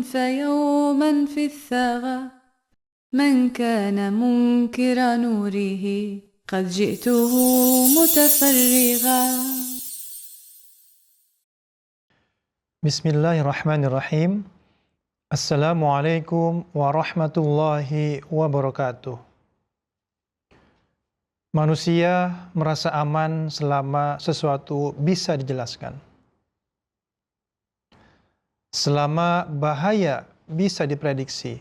فيوما في الثغى من كان منكر نوره قد جئته متفرغا. Bismillahirrahmanirrahim. Assalamualaikum warahmatullahi wabarakatuh. Manusia merasa aman selama sesuatu bisa dijelaskan. Selama bahaya bisa diprediksi.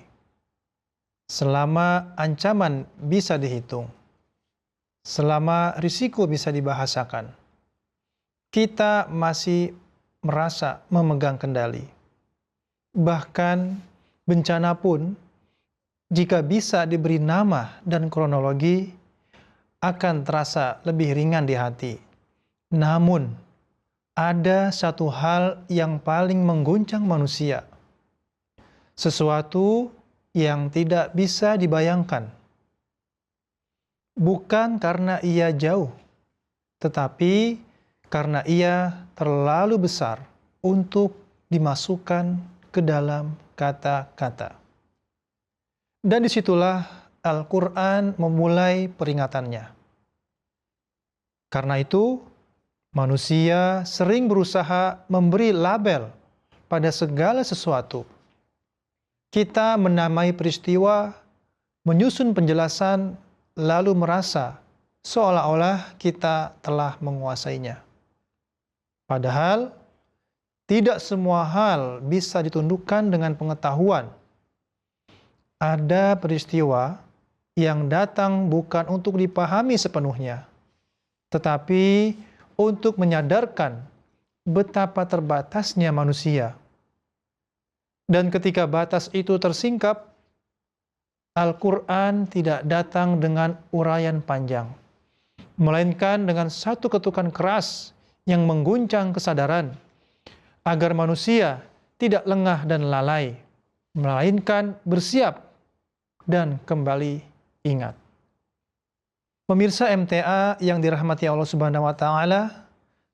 Selama ancaman bisa dihitung. Selama risiko bisa dibahasakan. Kita masih merasa memegang kendali. Bahkan bencana pun, jika bisa diberi nama dan kronologi, akan terasa lebih ringan di hati. Namun, ada satu hal yang paling mengguncang manusia. Sesuatu yang tidak bisa dibayangkan. Bukan karena ia jauh, tetapi karena ia terlalu besar untuk dimasukkan ke dalam kata-kata. Dan disitulah Al-Quran memulai peringatannya. Karena itu, manusia sering berusaha memberi label pada segala sesuatu. Kita menamai peristiwa, menyusun penjelasan, lalu merasa seolah-olah kita telah menguasainya. Padahal, tidak semua hal bisa ditundukkan dengan pengetahuan. Ada peristiwa yang datang bukan untuk dipahami sepenuhnya, tetapi untuk menyadarkan betapa terbatasnya manusia. Dan ketika batas itu tersingkap, Al-Quran tidak datang dengan uraian panjang, melainkan dengan satu ketukan keras yang mengguncang kesadaran, agar manusia tidak lengah dan lalai, melainkan bersiap dan kembali ingat. Pemirsa MTA yang dirahmati Allah Subhanahu wa taala,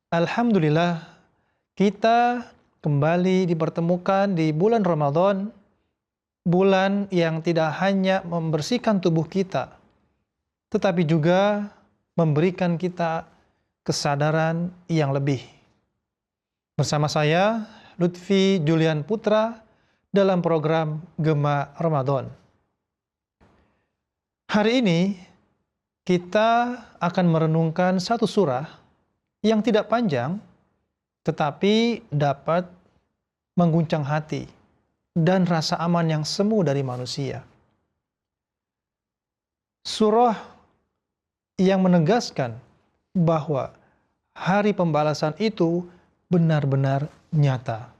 alhamdulillah kita kembali dipertemukan di bulan Ramadan, bulan yang tidak hanya membersihkan tubuh kita, tetapi juga memberikan kita kesadaran yang lebih. Bersama saya, Lutfi Julian Putra, dalam program Gema Ramadan. Hari ini, kita akan merenungkan satu surah yang tidak panjang, tetapi dapat mengguncang hati dan rasa aman yang semu dari manusia. Surah yang menegaskan bahwa hari pembalasan itu benar-benar nyata,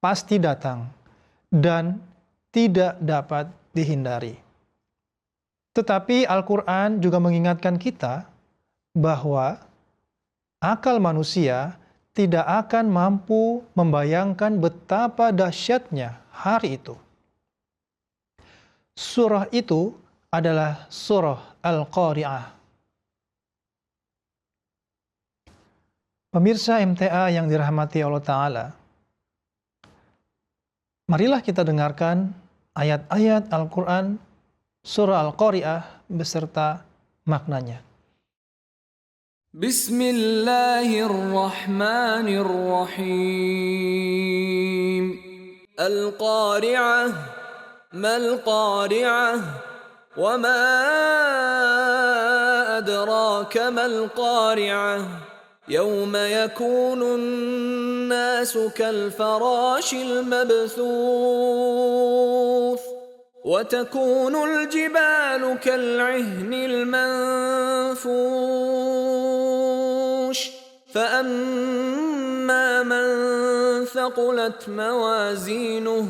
pasti datang, dan tidak dapat dihindari. Tetapi Al-Quran juga mengingatkan kita bahwa akal manusia tidak akan mampu membayangkan betapa dahsyatnya hari itu. Surah itu adalah surah Al-Qari'ah. Pemirsa MTA yang dirahmati Allah Ta'ala, marilah kita dengarkan ayat-ayat Al-Quran surah Al-Qari'ah beserta maknanya. Bismillahirrahmanirrahim. Al-Qari'ah, mal Qari'ah, wa ma adraka mal Qari'ah. يوم يكون الناس كالفراش المبثوث وتكون الجبال كالعهن المنفوش فأما من ثقلت موازينه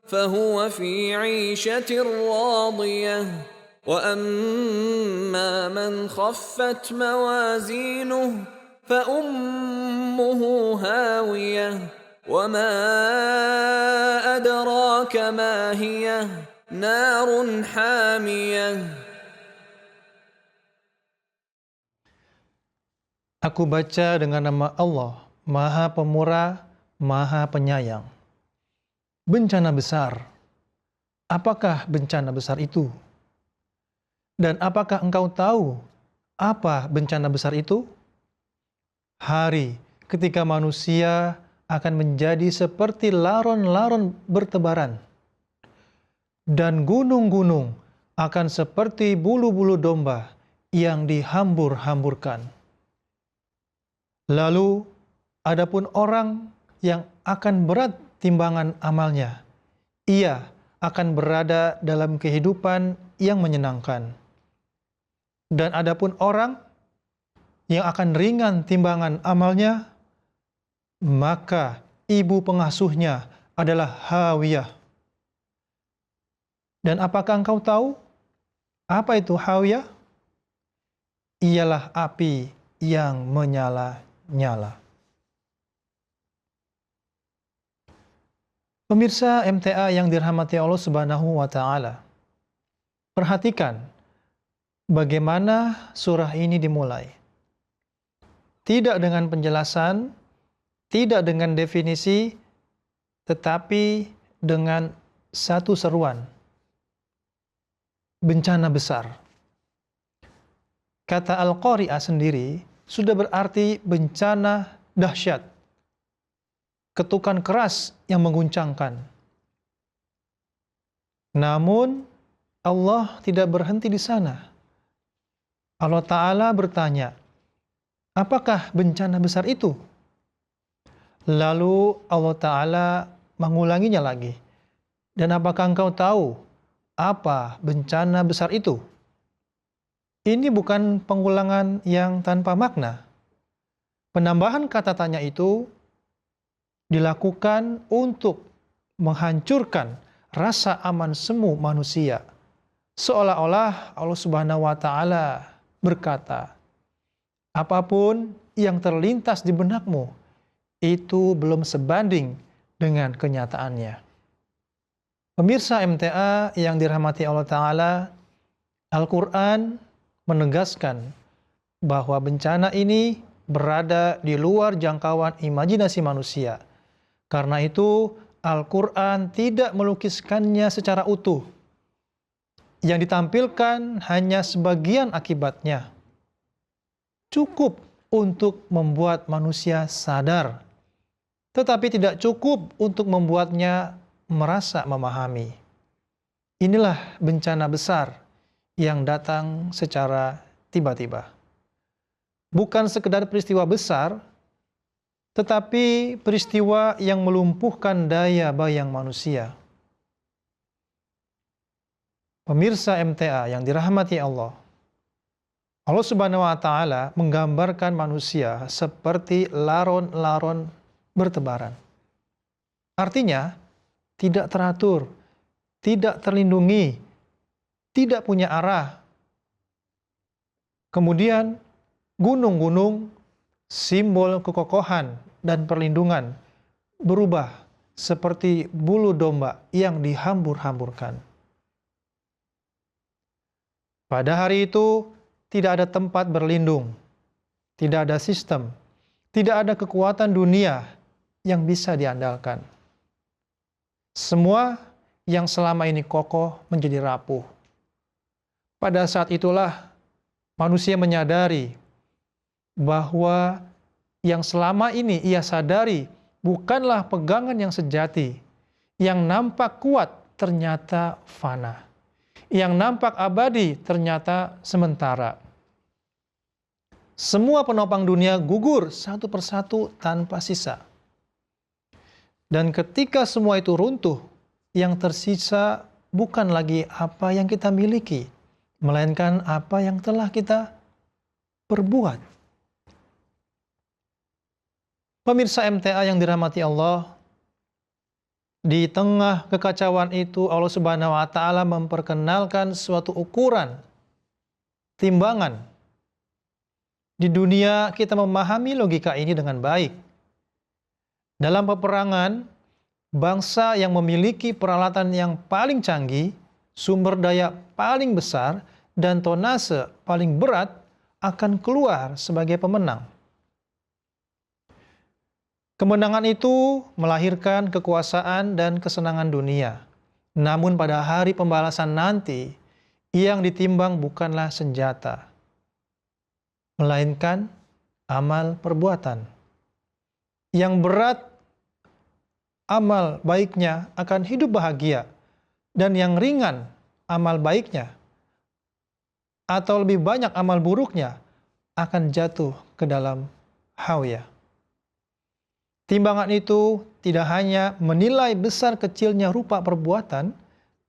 فهو في عيشة راضية وأما من خفت موازينه فأمه هاوية وما أدراك ما هي نار حامية. Aku baca dengan nama Allah, Maha Pemurah, Maha Penyayang. bencana besar. Apakah bencana besar itu? Dan apakah engkau tahu apa bencana besar itu? Hari ketika manusia akan menjadi seperti laron-laron bertebaran, dan gunung-gunung akan seperti bulu-bulu domba yang dihambur-hamburkan. Lalu, adapun orang yang akan berat timbangan amalnya, ia akan berada dalam kehidupan yang menyenangkan. Dan adapun orang yang akan ringan timbangan amalnya, maka ibu pengasuhnya adalah hawiyah. Dan apakah engkau tahu apa itu hawiyah? Ialah api yang menyala-nyala. Pemirsa MTA yang dirahmati Allah Subhanahu wa taala, perhatikan bagaimana surah ini dimulai. Tidak dengan penjelasan, tidak dengan definisi, tetapi dengan satu seruan. Bencana besar. Kata Al-Qari'ah sendiri sudah berarti bencana dahsyat. Ketukan keras yang mengguncangkan. Namun Allah tidak berhenti di sana. Allah Ta'ala bertanya, apakah bencana besar itu? Lalu Allah Ta'ala mengulanginya lagi. Dan apakah engkau tahu apa bencana besar itu? Ini bukan pengulangan yang tanpa makna. Penambahan kata tanya itu dilakukan untuk menghancurkan rasa aman semu manusia. Seolah-olah Allah Subhanahu wa taala berkata, apapun yang terlintas di benakmu itu belum sebanding dengan kenyataannya. Pemirsa MTA yang dirahmati Allah Ta'ala, Al-Quran menegaskan bahwa bencana ini berada di luar jangkauan imajinasi manusia. Karena itu, Al-Quran tidak melukiskannya secara utuh. Yang ditampilkan hanya sebagian akibatnya. Cukup untuk membuat manusia sadar, tetapi tidak cukup untuk membuatnya merasa memahami. Inilah bencana besar yang datang secara tiba-tiba. Bukan sekedar peristiwa besar, tetapi peristiwa yang melumpuhkan daya bayang manusia. Pemirsa MTA yang dirahmati Allah, Allah Subhanahu wa taala menggambarkan manusia seperti laron-laron bertebaran. Artinya, tidak teratur, tidak terlindungi, tidak punya arah. Kemudian, gunung-gunung, simbol kekokohan dan perlindungan, berubah seperti bulu domba yang dihambur-hamburkan. Pada hari itu, tidak ada tempat berlindung, tidak ada sistem, tidak ada kekuatan dunia yang bisa diandalkan. Semua yang selama ini kokoh menjadi rapuh. Pada saat itulah manusia menyadari bahwa yang selama ini ia sadari bukanlah pegangan yang sejati. Yang nampak kuat ternyata fana. Yang nampak abadi ternyata sementara. Semua penopang dunia gugur satu persatu tanpa sisa. Dan ketika semua itu runtuh, yang tersisa bukan lagi apa yang kita miliki, melainkan apa yang telah kita perbuat. Pemirsa MTA yang dirahmati Allah, di tengah kekacauan itu Allah Subhanahu wa taala memperkenalkan suatu ukuran, timbangan. Di dunia kita memahami logika ini dengan baik. Dalam peperangan, bangsa yang memiliki peralatan yang paling canggih, sumber daya paling besar, dan tonase paling berat akan keluar sebagai pemenang. Kemenangan itu melahirkan kekuasaan dan kesenangan dunia. Namun pada hari pembalasan nanti, yang ditimbang bukanlah senjata, melainkan amal perbuatan. Yang berat amal baiknya akan hidup bahagia, dan yang ringan amal baiknya atau lebih banyak amal buruknya akan jatuh ke dalam hawiyah. Timbangan itu tidak hanya menilai besar kecilnya rupa perbuatan,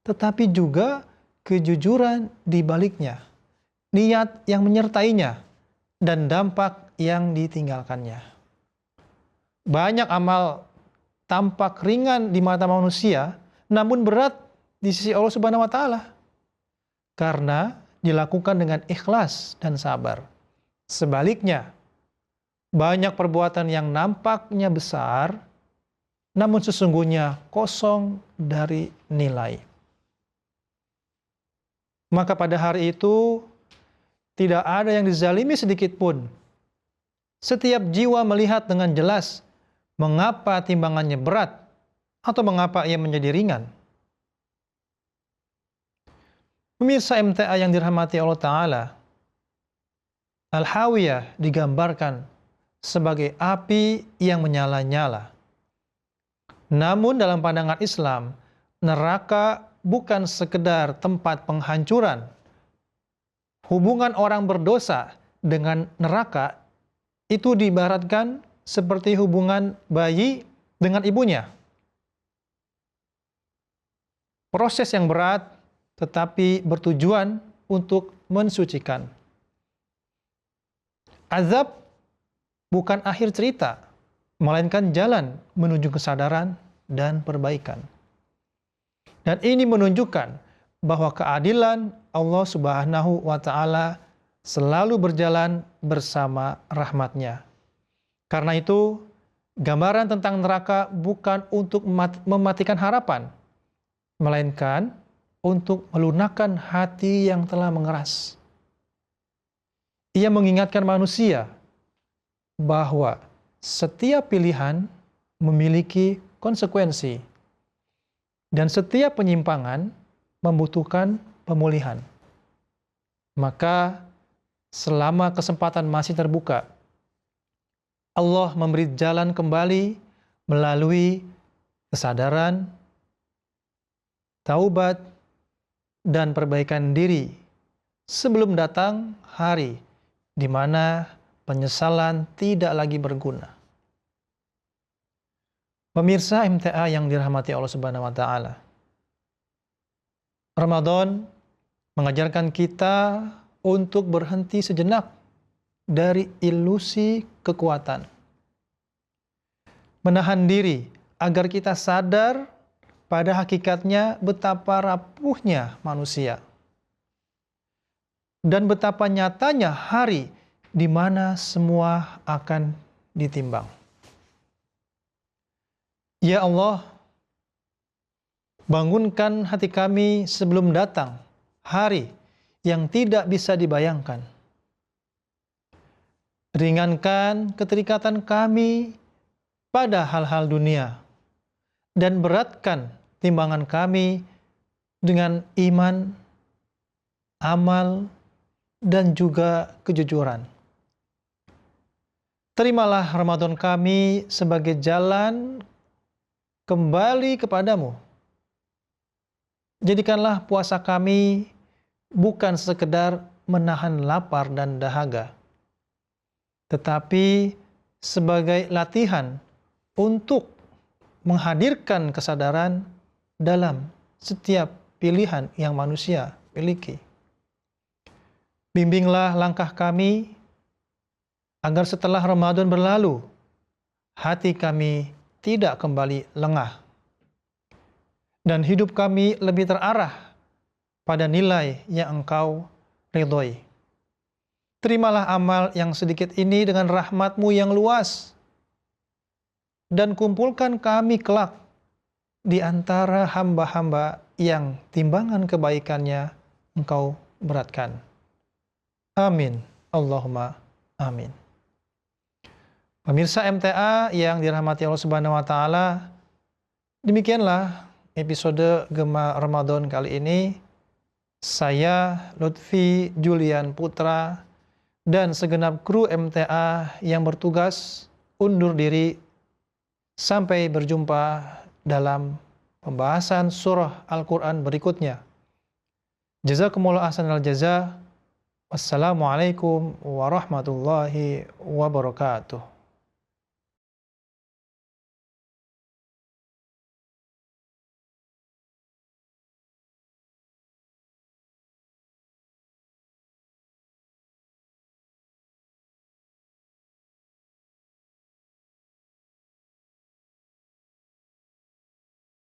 tetapi juga kejujuran di baliknya, niat yang menyertainya, dan dampak yang ditinggalkannya. Banyak amal tampak ringan di mata manusia, namun berat di sisi Allah Subhanahu wa Ta'ala, karena dilakukan dengan ikhlas dan sabar. Sebaliknya, banyak perbuatan yang nampaknya besar, namun sesungguhnya kosong dari nilai. Maka pada hari itu, tidak ada yang dizalimi sedikit pun. Setiap jiwa melihat dengan jelas mengapa timbangannya berat atau mengapa ia menjadi ringan. Pemirsa MTA yang dirahmati Allah Ta'ala, Al-Hawiyah digambarkan sebagai api yang menyala-nyala. Namun dalam pandangan Islam, neraka bukan sekedar tempat penghancuran. Hubungan orang berdosa dengan neraka itu diibaratkan seperti hubungan bayi dengan ibunya. Proses yang berat tetapi bertujuan untuk mensucikan. Azab bukan akhir cerita, melainkan jalan menuju kesadaran dan perbaikan. Dan ini menunjukkan bahwa keadilan Allah Subhanahu wa Ta'ala selalu berjalan bersama rahmat-Nya. Karena itu, gambaran tentang neraka bukan untuk mematikan harapan, melainkan untuk melunakkan hati yang telah mengeras. Ia mengingatkan manusia bahwa setiap pilihan memiliki konsekuensi dan setiap penyimpangan membutuhkan pemulihan. Maka selama kesempatan masih terbuka, Allah memberi jalan kembali melalui kesadaran, taubat, dan perbaikan diri sebelum datang hari di mana penyesalan tidak lagi berguna. Pemirsa MTA yang dirahmati Allah Subhanahu wa Ta'ala, Ramadan mengajarkan kita untuk berhenti sejenak dari ilusi kekuatan. Menahan diri agar kita sadar pada hakikatnya betapa rapuhnya manusia. Dan betapa nyatanya hari di mana semua akan ditimbang. Ya Allah, bangunkan hati kami sebelum datang hari yang tidak bisa dibayangkan. Ringankan keterikatan kami pada hal-hal dunia dan beratkan timbangan kami dengan iman, amal, dan juga kejujuran. Terimalah Ramadan kami sebagai jalan kembali kepadamu. Jadikanlah puasa kami bukan sekedar menahan lapar dan dahaga, tetapi sebagai latihan untuk menghadirkan kesadaran dalam setiap pilihan yang manusia miliki. Bimbinglah langkah kami agar setelah Ramadan berlalu, hati kami tidak kembali lengah dan hidup kami lebih terarah pada nilai yang Engkau ridhoi. Terimalah amal yang sedikit ini dengan rahmat-Mu yang luas, dan kumpulkan kami kelak di antara hamba-hamba yang timbangan kebaikannya Engkau beratkan. Amin. Allahumma amin. Pemirsa MTA yang dirahmati Allah Subhanahu wa taala, demikianlah episode Gema Ramadan kali ini. Saya Lutfi Julian Putra dan segenap kru MTA yang bertugas undur diri sampai berjumpa dalam pembahasan surah Al-Quran berikutnya. Jazakumullah ahsanal jaza. Wassalamualaikum warahmatullahi wabarakatuh.